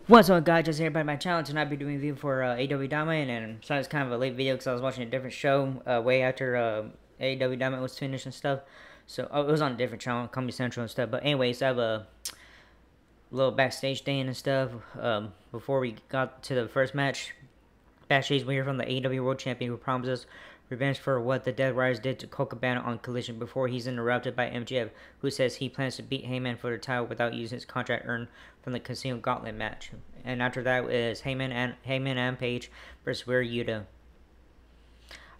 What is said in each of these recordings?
What's up, guys? Just here by my channel. Tonight I'll be doing a review for Aew Dynamite, and so it's kind of a late video because I was watching a different show way after Aew Dynamite was finished and stuff. So it was on a different channel, Comedy Central and stuff. But anyways, I have a little backstage thing and stuff. Before we got to the first match, backstage we hear from the AEW World Champion who promises revenge for what the Dead Riders did to Colt Cabana on Collision before he's interrupted by MJF, who says he plans to beat Heyman for the title without using his contract earned from the Casino Gauntlet match. And after that is Heyman and Page versus Wheeler Yuta.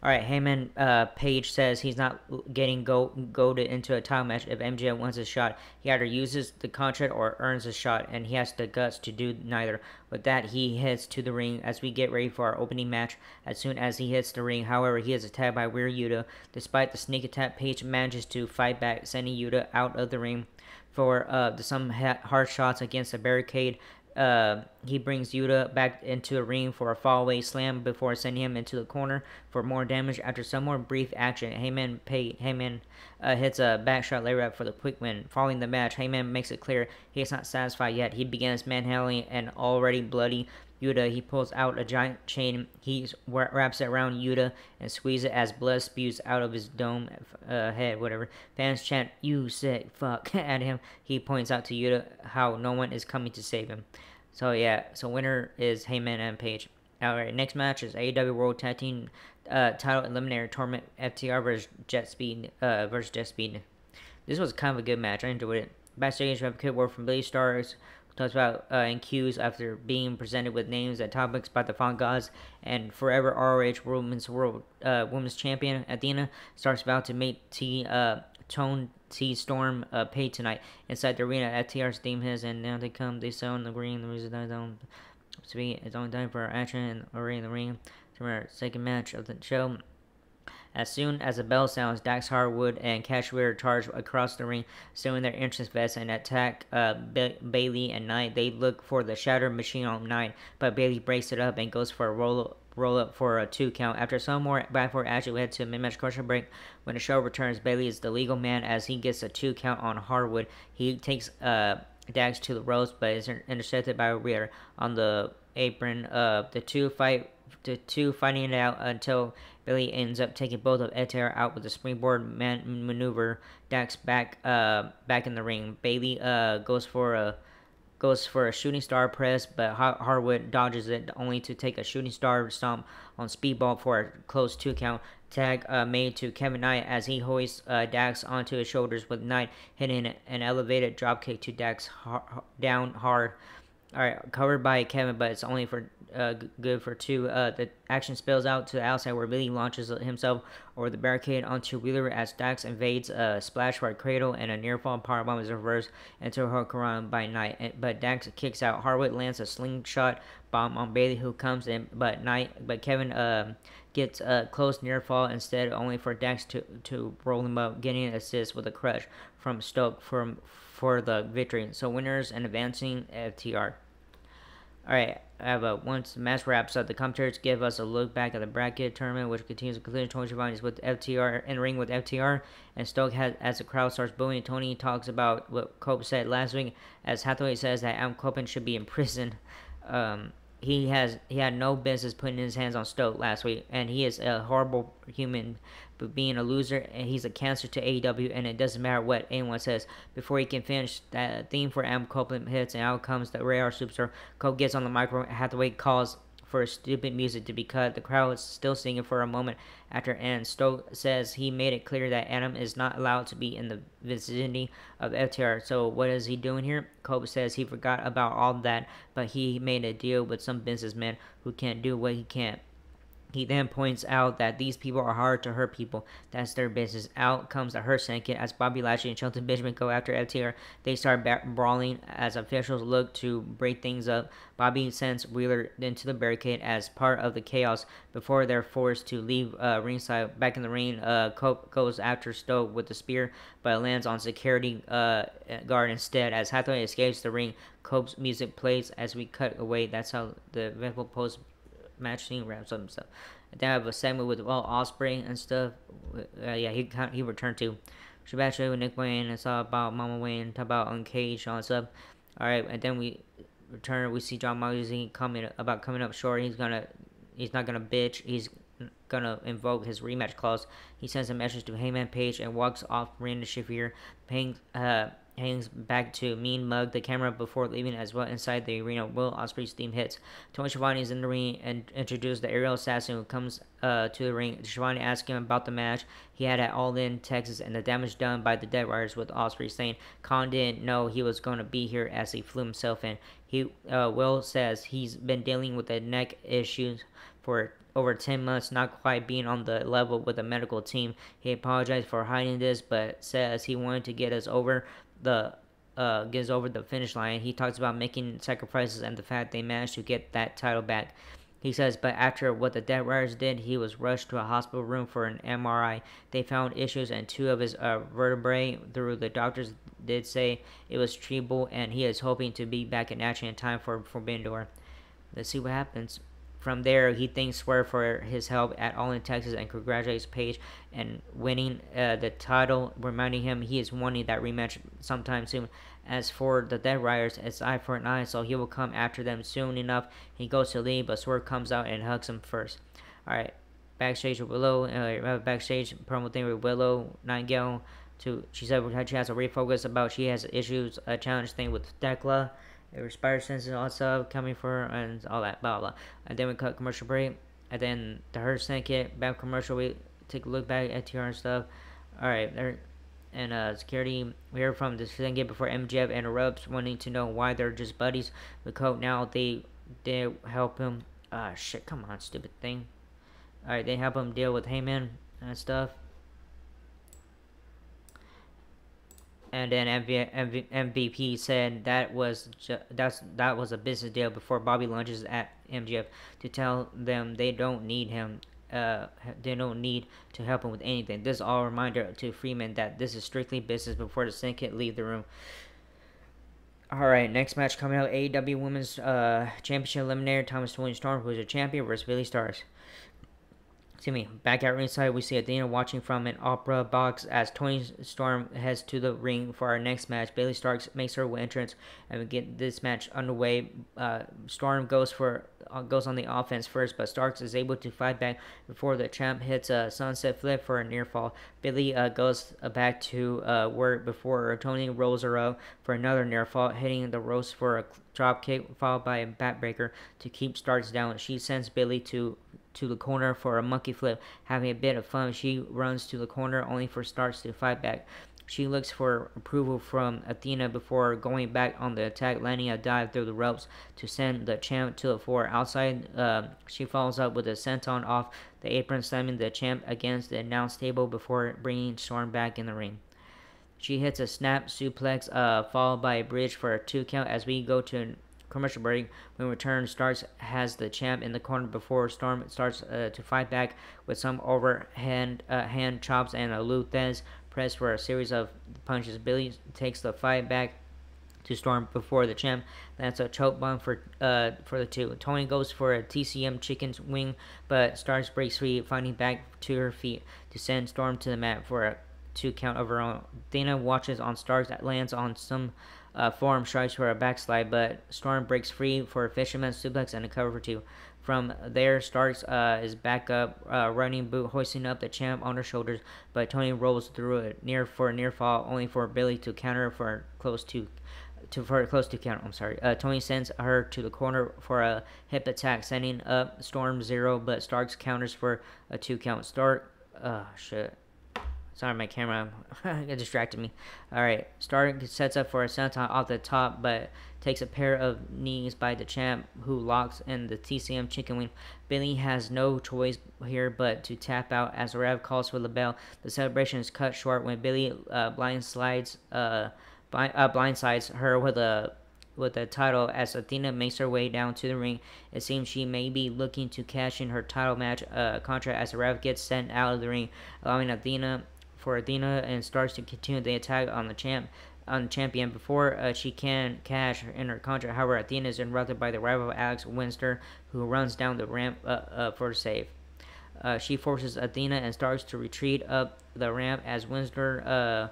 Alright, Heyman Page says he's not getting goaded into a title match if MJF wants a shot. He either uses the contract or earns a shot, and he has the guts to do neither. With that, he heads to the ring as we get ready for our opening match. As soon as he hits the ring, however, he is attacked by Wheeler Yuta. Despite the sneak attack, Page manages to fight back, sending Yuta out of the ring for some hard shots against the barricade. He brings Yuta back into the ring for a fallaway slam before sending him into the corner for more damage. After some more brief action, Heyman hits a backshot layup for the quick win. Following the match, Heyman makes it clear he is not satisfied yet. He begins manhandling an already bloody Yuta. He pulls out a giant chain. He wraps it around Yuta and squeezes it as blood spews out of his dome head, whatever. Fans chant, "You sick fuck," at him. He points out to Yuta how no one is coming to save him. So yeah, so winner is Heyman and Page. Alright, next match is AEW World Tag Team Title Eliminator Tournament, FTR versus Jet Speed. This was kind of a good match. I enjoyed it. Backstage, we have a good word from Billy Stars, who talks about in cues after being presented with names and topics by the Font Gods and forever ROH Women's Champion Athena starts about to make Tone T Storm pay tonight inside the arena. FTR's theme hits, and now they come. They sell in the green. The music dies down. It's only time for action and already in the ring. To our second match of the show. As soon as the bell sounds, Dax Harwood and Cashware charge across the ring, stealing their entrance vests and attack Bailey and Knight. They look for the Shattered Machine on Knight, but Bailey breaks it up and goes for a roll up for a 2 count. After some more back-forward action, we head to a mid-match commercial break. When the show returns, Bailey is the legal man as he gets a 2 count on Harwood. He takes Dax to the ropes, but is intercepted by Rear on the apron. The two fighting it out until Bailey ends up taking both of FTR out with a springboard maneuver. Dax back in the ring. Bailey goes for a shooting star press, but Harwood dodges it, only to take a shooting star stomp on Speedball for a close 2 count. Tag made to Kevin Knight as he hoists Dax onto his shoulders, with Knight hitting an elevated dropkick to Dax down hard. Alright, covered by Kevin, but it's only for good for 2. The action spills out to the outside where Billy launches himself over the barricade onto Wheeler as Dax invades a splash for a cradle, and a near fall powerbomb is reversed into a hurricane by Knight. But Dax kicks out. Harwood lands a slingshot bomb on Bailey, who comes in, but Kevin gets a close near fall instead, only for Dax to roll him up, getting an assist with a crush from Stoke for the victory. So winners and advancing FTR. Alright, I have once the match wraps up, the commentators give us a look back at the bracket tournament, which continues to conclude. Tony Schiavone is with FTR in the ring with FTR, and Stoke has, as the crowd starts booing. Tony talks about what Cope said last week, as Hathaway says that Adam Copeland should be in prison. He had no business putting his hands on Stoke last week, and he is a horrible human, but being a loser, and he's a cancer to AEW, and it doesn't matter what anyone says. Before he can finish, that theme for Adam Copeland hits, and out comes the Radar Superstar. Cope gets on the microphone. Hathaway calls for stupid music to be cut. The crowd is still singing for a moment after end. Stoke says he made it clear that Adam is not allowed to be in the vicinity of FTR. So what is he doing here? Cope says he forgot about all that, but he made a deal with some businessman who can't do what he can't. He then points out that these people are hard to hurt people. That's their business. Out comes the Hurt Syndicate as Bobby Lashley and Shelton Benjamin go after FTR. They start brawling as officials look to break things up. Bobby sends Wheeler into the barricade as part of the chaos before they're forced to leave ringside. Back in the ring, Cope goes after Stoke with the spear, but it lands on security guard instead. As Hathaway escapes the ring, Cope's music plays as we cut away. That's how the eventful post-match scene wraps up and stuff. And then I have a segment with Ospreay and stuff. Yeah, he returned to Sebastian with Nick Wayne. It's all about Mama Wayne. Talk about Uncaged, all that stuff. All right, and then we return, we see John Moxley coming up short. He's not gonna bitch. He's gonna invoke his rematch clause. He sends a message to Heyman Page and walks off ring to Shafir. Hangs back to Mean Mug the camera before leaving as well. Inside the arena, Will Ospreay's theme hits. Tony Schiavone is in the ring and introduces the aerial assassin who comes to the ring. Schiavone asks him about the match he had at All In, Texas, and the damage done by the Dead Riders, with Ospreay saying Khan didn't know he was going to be here as he flew himself in. Will says he's been dealing with the neck issues for over 10 months, not quite being on the level with the medical team. He apologized for hiding this, but says he wanted to get us over the finish line. He talks about making sacrifices and the fact they managed to get that title back. He says, but after what the Dead Riders did, he was rushed to a hospital room for an MRI. They found issues in 2 of his vertebrae. Through the doctors did say it was treatable, and he is hoping to be back in action in time for Forbidden Door. Let's see what happens. From there, he thanks Swerve for his help at All In Texas and congratulates Page and winning the title, reminding him he is wanting that rematch sometime soon. As for the Dead Riders, it's eye for an eye, so he will come after them soon enough. He goes to leave, but Swerve comes out and hugs him first. Alright, backstage with Willow, backstage promo thing with Willow Nightingale. She said she has a refocus about she has issues, a challenge thing with Thekla. There were spider senses and all that stuff coming for her and all that, blah, blah. And then we cut commercial break. And then the Hurt Syndicate, back commercial, we take a look back at TR and stuff. Alright, there. And security, we heard from the Syndicate before MJF interrupts, wanting to know why they're just buddies with Coke. Now they help him. Shit, come on, stupid thing. Alright, they help him deal with Heyman and stuff. And then MVP said that was a business deal before Bobby lunges at MJF to tell them they don't need him. They don't need to help him with anything. This is all a reminder to Freeman that this is strictly business before the Syndicate leave the room. Alright, next match coming out, AEW Women's Championship Eliminator, Thomas Tony Storm, who is a champion, versus Billy Starks. Back at ringside, we see Athena watching from an opera box as Tony Storm heads to the ring for our next match. Bayley Starks makes her entrance, and we get this match underway. Storm goes on the offense first, but Starks is able to fight back before the champ hits a sunset flip for a near fall. Billy goes back to work before Tony rolls her up for another near fall, hitting the ropes for a drop kick followed by a backbreaker to keep Starks down. She sends Billy to the corner for a monkey flip. Having a bit of fun, she runs to the corner only for Starks to fight back. She looks for approval from Athena before going back on the attack, landing a dive through the ropes to send the champ to the floor. Outside, she follows up with a senton off the apron, slamming the champ against the announce table before bringing Storm back in the ring. She hits a snap suplex followed by a bridge for a 2 count as we go to commercial break. When we return, Starks has the champ in the corner before Storm starts to fight back with some overhand hand chops and a Luthez press for a series of punches. Billy takes the fight back to Storm before the champ lands a choke bomb for the 2. Tony goes for a TCM chicken wing, but Starks breaks free, finding back to her feet to send Storm to the mat for a 2 count of her own. Dana watches on Starks that lands on some forearm strikes for a backslide, but Storm breaks free for a fisherman suplex and a cover for 2. From there, Starks is back up, running boot, hoisting up the champ on her shoulders, but Tony rolls through it near fall, only for Billy to counter for a close to count. Tony sends her to the corner for a hip attack, sending up Storm 0, but Starks counters for a 2 count. Shit. Sorry, my camera it distracted me. Alright, Stark sets up for a senton off the top, but takes a pair of knees by the champ, who locks in the TCM chicken wing. Billy has no choice here but to tap out as Rev calls for the bell. The celebration is cut short when Billy blindsides her with the title as Athena makes her way down to the ring. It seems she may be looking to cash in her title match contract as Rev gets sent out of the ring, allowing Athena and Starks to continue the attack on the champion before she can cash in her contract. However, Athena is interrupted by the rival Alex Winster, who runs down the ramp for a save. She forces Athena and Starks to retreat up the ramp as Winster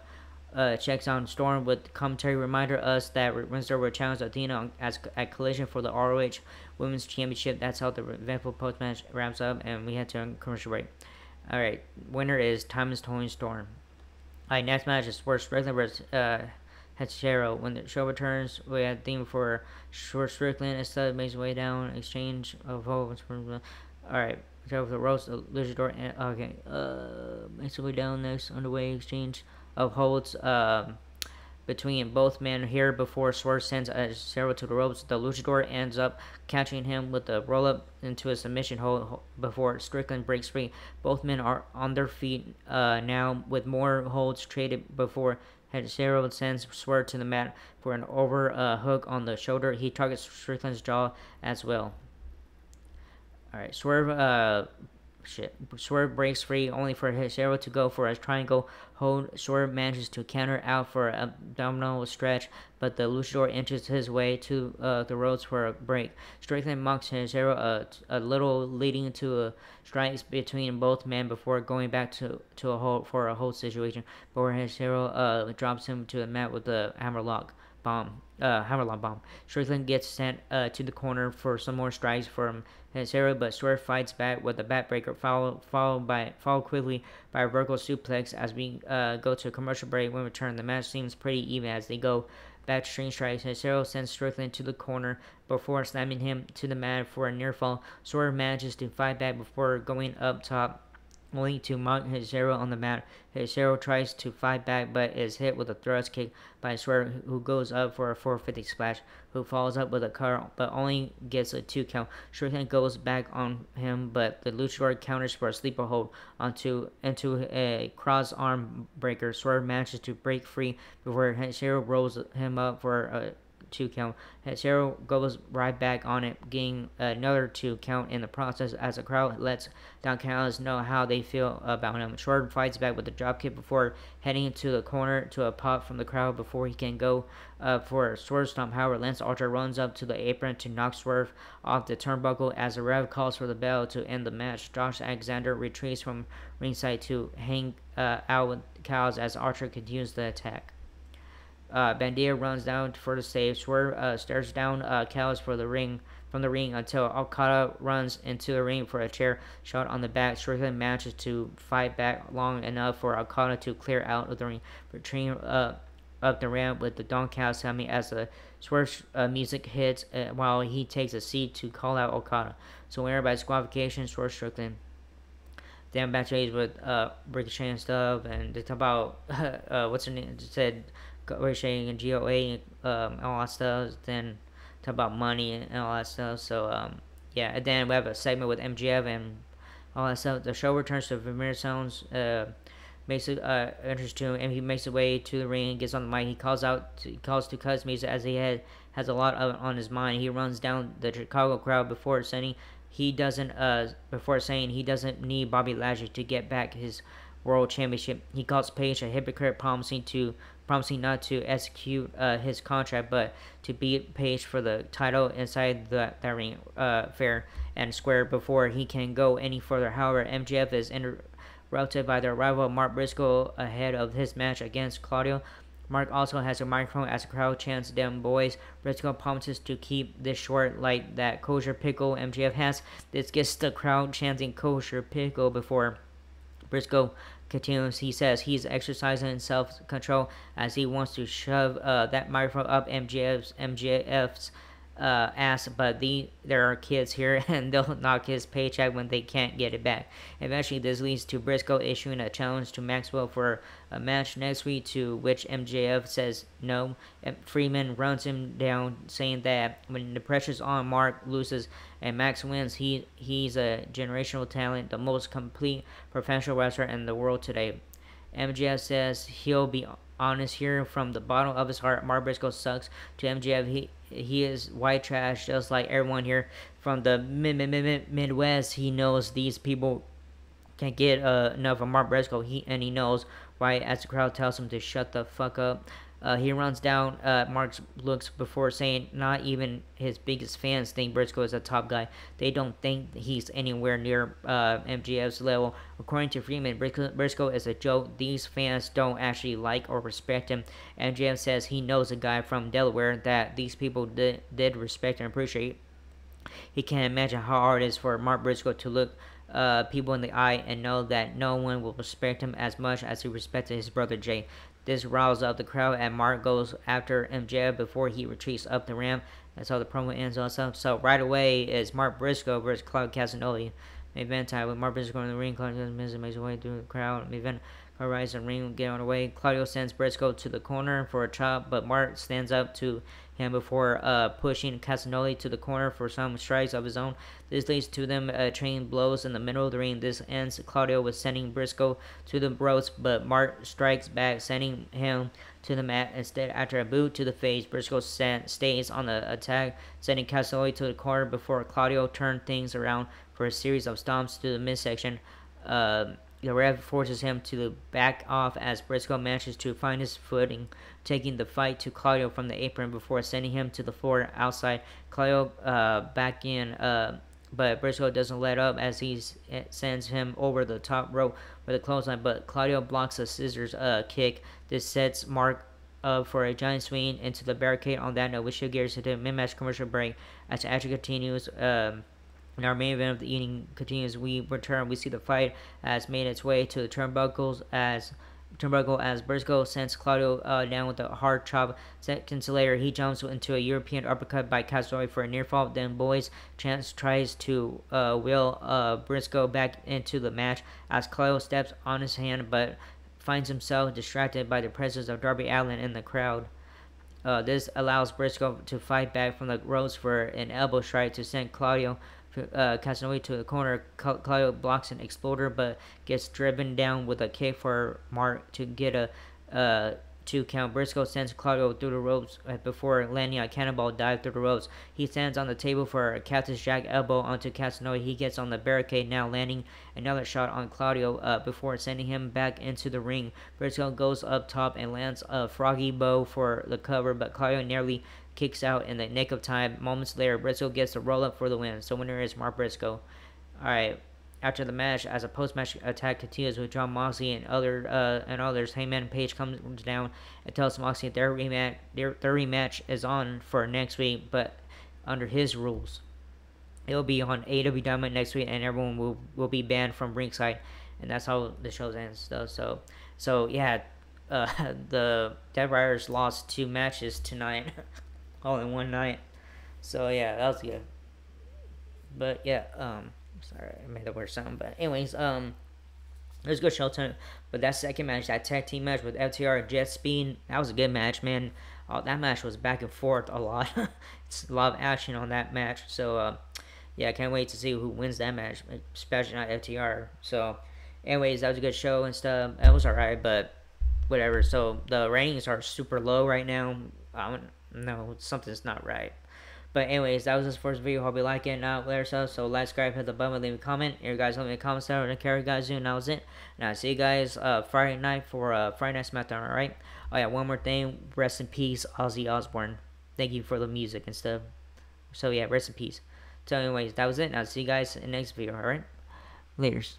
checks on Storm with commentary reminder us that Windsor will challenge Athena at Collision for the ROH Women's Championship. That's how the eventful post match wraps up, and we head to a commercial break. All right, winner is Timeless Tony Storm. All right, next match is Swerve Strickland versus Hechicero. When the show returns, we have theme for Swerve Strickland. Instead, makes his way down, exchange of holds. All right, so the roast, Luchador, and okay, makes his way down next, underway exchange of holds between both men here before Swerve sends Hechicero to the ropes. The Luchador ends up catching him with the roll up into a submission hold before Strickland breaks free. Both men are on their feet now with more holds traded before Hechicero sends Swerve to the mat for an hook on the shoulder. He targets Strickland's jaw as well. Alright, Swerve breaks free, only for Hechicero to go for a triangle hold. Swerve manages to counter out for an abdominal stretch, but the Luchador inches his way to the ropes for a break. Strickland mocks Hechicero a little, leading to a strikes between both men before going back to a hold for a hold situation, before Hechicero drops him to the mat with a hammerlock bomb. Strickland gets sent to the corner for some more strikes from Hechicero, but Swerve fights back with a backbreaker, followed quickly by a vertical suplex. As we go to a commercial break, when we return, the match seems pretty even as they go back to string strikes. Hechicero sends Strickland to the corner before slamming him to the mat for a near fall. Swerve manages to fight back before going up top, only to mock Hechicero on the mat. Hechicero tries to fight back, but is hit with a thrust kick by Swerve, who goes up for a 450 splash, who follows up with a cutter, but only gets a 2 count. Strickland goes back on him, but the Luchador counters for a sleeper hold into a cross arm breaker. Swerve manages to break free before Hechicero rolls him up for a 2 count. Hechicero goes right back on it, getting another 2 count in the process as the crowd lets Don Callis know how they feel about him. Swerve fights back with a dropkick before heading into the corner to a pop from the crowd before he can go for a Swerve stomp. However, Lance Archer runs up to the apron to knock Swerve off the turnbuckle as the ref calls for the bell to end the match. Josh Alexander retreats from ringside to hang out with Callis as Archer continues the attack. Bandera runs down for the save. Swerve stares down Callis from the ring until Okada runs into the ring for a chair shot on the back. Strickland manages to fight back long enough for Okada to clear out of the ring, retreating up the ramp with the Don Callis helmet as the Swerve music hits while he takes a seat to call out Okada. So winner by disqualification, Swerve Strickland. Then backstage with Ricochet and stuff, and they talk about what's her name said. Ricochet and GOA and all that stuff. Then talk about money and all that stuff. So yeah, and then we have a segment with MJF and all that stuff. The show returns to Vermeer Sounds. Makes it interesting, and he makes his way to the ring and gets on the mic. He calls to Cuz Music as he has a lot on his mind. He runs down the Chicago crowd before saying he doesn't need Bobby Lashley to get back his World Championship. He calls Page a hypocrite, promising not to execute his contract, but to beat Page for the title inside that ring fair and square before he can go any further. However, MJF is interrupted by the arrival of Mark Briscoe ahead of his match against Claudio. Mark also has a microphone as the crowd chants "Them boys." Briscoe promises to keep this short like that kosher pickle MJF has. This gets the crowd chanting kosher pickle before Briscoe continues. He says he's exercising self-control as he wants to shove that microphone up MJF's ass, but there are kids here and they'll knock his paycheck when they can't get it back. Eventually, this leads to Briscoe issuing a challenge to Maxwell for a match next week, to which MJF says no. Freeman runs him down, saying that when the pressure's on, Mark loses and Max wins. He's a generational talent, the most complete professional wrestler in the world today. MJF says he'll be honest here from the bottom of his heart. Mark Briscoe sucks. To MJF, he is white trash, just like everyone here from the Midwest. He knows these people can't get enough of Mark Briscoe. He knows why, as the crowd tells him to shut the fuck up. He runs down Mark's looks before saying not even his biggest fans think Briscoe is a top guy. They don't think he's anywhere near MJF's level. According to Freeman, Briscoe is a joke. These fans don't actually like or respect him. MJF says he knows a guy from Delaware that these people did respect and appreciate. He can't imagine how hard it is for Mark Briscoe to look people in the eye and know that no one will respect him as much as he respected his brother Jay. This riles up the crowd, and Mark goes after MJF before he retreats up the ramp. That's how the promo ends also. So right away is Mark Briscoe versus Claudio Castagnoli. Main event time with Mark Briscoe in the ring. Claudio makes his way through the crowd. Main event, rise and ring, get on the way. Claudio sends Briscoe to the corner for a chop, but Mark stands up to him before pushing Castagnoli to the corner for some strikes of his own. This leads to them trading blows in the middle of the ring. This ends Claudio with sending Briscoe to the ropes, but Mark strikes back, sending him to the mat instead. After a boot to the face, Briscoe stays on the attack, sending Castagnoli to the corner before Claudio turned things around for a series of stomps to the midsection. The ref forces him to back off as Briscoe manages to find his footing, taking the fight to Claudio from the apron before sending him to the floor outside. Claudio back in, but Briscoe doesn't let up as he sends him over the top rope with a clothesline, but Claudio blocks a scissors kick. This sets Mark up for a giant swing into the barricade. On that note, we shift gears to the mid-match commercial break as the action continues. In our main event of the evening continues. We return. We see the fight has made its way to the turnbuckle as Briscoe sends Claudio down with a hard chop. Seconds later, he jumps into a European uppercut by Castagnoli for a near fall. Then Boys Chance tries to wheel Briscoe back into the match as Claudio steps on his hand, but finds himself distracted by the presence of Darby Allin in the crowd. This allows Briscoe to fight back from the ropes for an elbow strike to send Castagnoli to the corner. Claudio blocks an exploder but gets driven down with a kick for Mark to get a 2 count. Briscoe sends Claudio through the ropes before landing a cannonball dive through the ropes. He stands on the table for a Cactus Jack elbow onto Castagnoli. He gets on the barricade, now landing another shot on Claudio before sending him back into the ring. Briscoe goes up top and lands a froggy bow for the cover, but Claudio nearly kicks out in the nick of time. Moments later, Briscoe gets the roll up for the win. So winner is Mark Briscoe. Alright, after the match, as a post-match attack continues with Jon Moxley and others, Heyman Page comes down and tells Moxley their rematch is on for next week, but under his rules. It'll be on AEW Dynamite next week, and everyone will be banned from ringside, and that's how the show ends. So yeah, the Dead Riders lost 2 matches tonight, all in one night. So yeah, that was good. But yeah, sorry, I made the word sound. But anyways, it was a good show tonight. But that second match, that tag team match with FTR and Jet Speed, that was a good match, man. That match was back and forth a lot. It's a lot of action on that match. So yeah, I can't wait to see who wins that match, especially not FTR. So anyways, that was a good show and stuff. It was alright, but whatever. So the ratings are super low right now. I don't know, something's not right. But anyways, that was this first video. Hope you like it. Now, let us know. So like, subscribe, hit the button, leave a comment. You guys leave me a comment down. I don't care what you guys do. And that was it. And I'll see you guys Friday night for Friday Night SmackDown. Alright? Oh yeah, one more thing. Rest in peace, Ozzy Osbourne. Thank you for the music and stuff. So yeah, rest in peace. So anyways, that was it. And I'll see you guys in the next video. Alright? Laters.